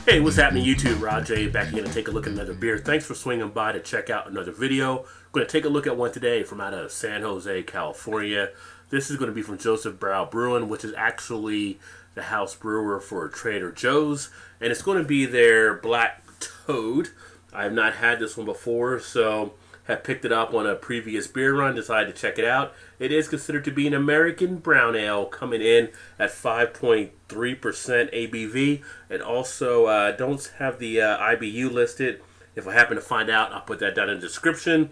Hey, what's happening YouTube? Rod J back again to take a look at another beer. Thanks for swinging by to check out another video. I'm going to take a look at one today from out of San Jose, California. This is going to be from Joseph Brow Brewing, which is actually the house brewer for Trader Joe's. And it's going to be their Black Toad. I have not had this one before, so have picked it up on a previous beer run, decided to check it out. It is considered to be an American brown ale, coming in at 5.3% ABV. And also don't have the IBU listed. If I happen to find out, I'll put that down in the description.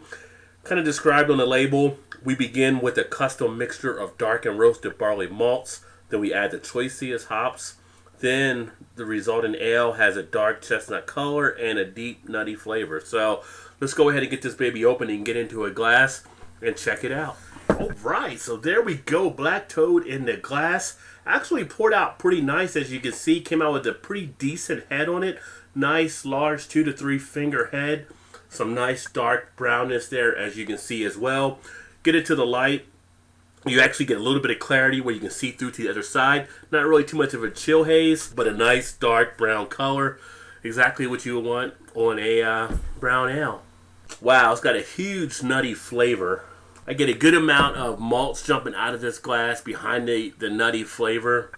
Kind of described on the label, we begin with a custom mixture of dark and roasted barley malts. Then we add the choicest hops. Then the resulting ale has a dark chestnut color and a deep nutty flavor. So let's go ahead and get this baby open and get into a glass and check it out. Alright, so there we go. Black Toad in the glass. Actually poured out pretty nice, as you can see. Came out with a pretty decent head on it. Nice large 2 to 3 finger head. Some nice dark brownness there, as you can see as well. Get it to the light. You actually get a little bit of clarity where you can see through to the other side. Not really too much of a chill haze, but a nice dark brown color. Exactly what you would want on a brown ale. Wow, it's got a huge nutty flavor. I get a good amount of malts jumping out of this glass behind the nutty flavor.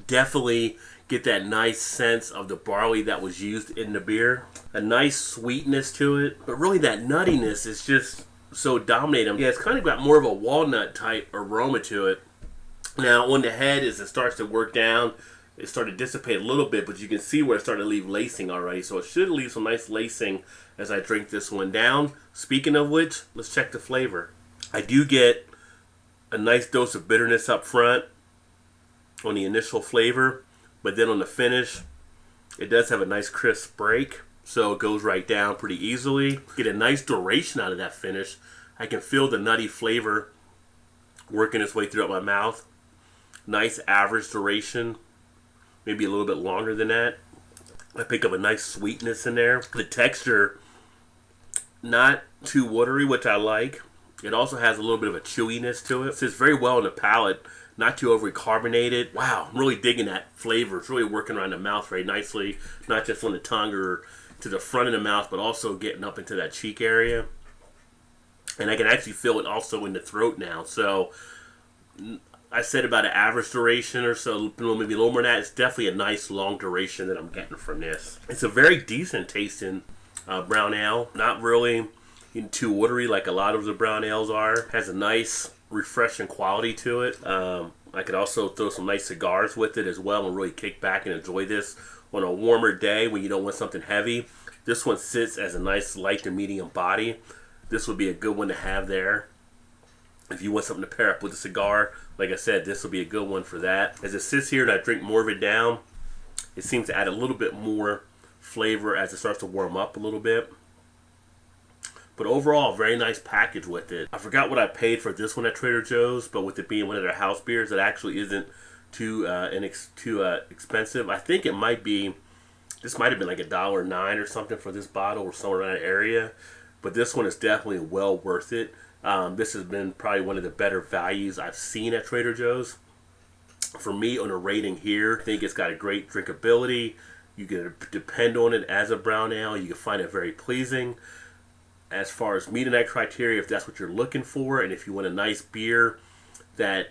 Definitely get that nice sense of the barley that was used in the beer. A nice sweetness to it, but really that nuttiness is just so dominating. Yeah, it's kind of got more of a walnut type aroma to it. Now on the head, as it starts to work down, it started to dissipate a little bit, but you can see where it started to leave lacing already. So it should leave some nice lacing as I drink this one down. Speaking of which, let's check the flavor. I do get a nice dose of bitterness up front on the initial flavor, but then on the finish, it does have a nice crisp break. So it goes right down pretty easily. Get a nice duration out of that finish. I can feel the nutty flavor working its way throughout my mouth. Nice average duration. Maybe a little bit longer than that. I pick up a nice sweetness in there. The texture, not too watery, which I like. It also has a little bit of a chewiness to it. It sits very well in the palate. Not too overly carbonated. Wow, I'm really digging that flavor. It's really working around the mouth very nicely. Not just on the tongue or to the front of the mouth, but also getting up into that cheek area. And I can actually feel it also in the throat now. So I said about an average duration or so, maybe a little more than that. It's definitely a nice long duration that I'm getting from this. It's a very decent tasting brown ale. Not really too watery like a lot of the brown ales are. Has a nice refreshing quality to it. I could also throw some nice cigars with it as well and really kick back and enjoy this on a warmer day when you don't want something heavy. This one sits as a nice light to medium body. This would be a good one to have there. If you want something to pair up with a cigar, like I said, this will be a good one for that. As it sits here and I drink more of it down, it seems to add a little bit more flavor as it starts to warm up a little bit. But overall, very nice package with it. I forgot what I paid for this one at Trader Joe's, but with it being one of their house beers, it actually isn't too expensive. I think it might be, this might have been like $1.09 or something for this bottle or somewhere around that area. But this one is definitely well worth it. This has been probably one of the better values I've seen at Trader Joe's. For me, on a rating here, I think it's got a great drinkability. You can depend on it as a brown ale. You can find it very pleasing. As far as meeting that criteria, if that's what you're looking for, and if you want a nice beer that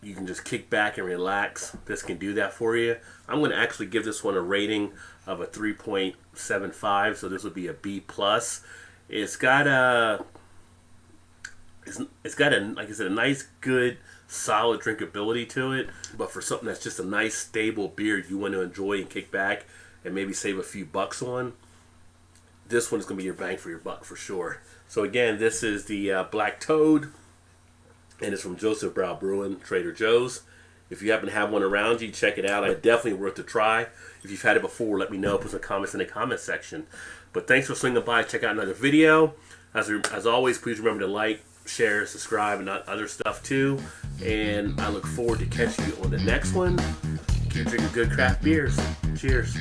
you can just kick back and relax, this can do that for you. I'm going to actually give this one a rating of a 3.75, so this would be a B+. It's got a, like I said, a nice, good, solid drinkability to it. But for something that's just a nice, stable beer you want to enjoy and kick back and maybe save a few bucks on, this one is going to be your bang for your buck for sure. So again, this is the Black Toad, and it's from Joseph Brow Brewing, Trader Joe's. If you happen to have one around you, check it out. It's definitely worth a try. If you've had it before, let me know. Put some comments in the comments section. But thanks for swinging by. Check out another video. As always, please remember to like, share, subscribe, and other stuff too. And I look forward to catching you on the next one. Keep drinking good craft beers. Cheers.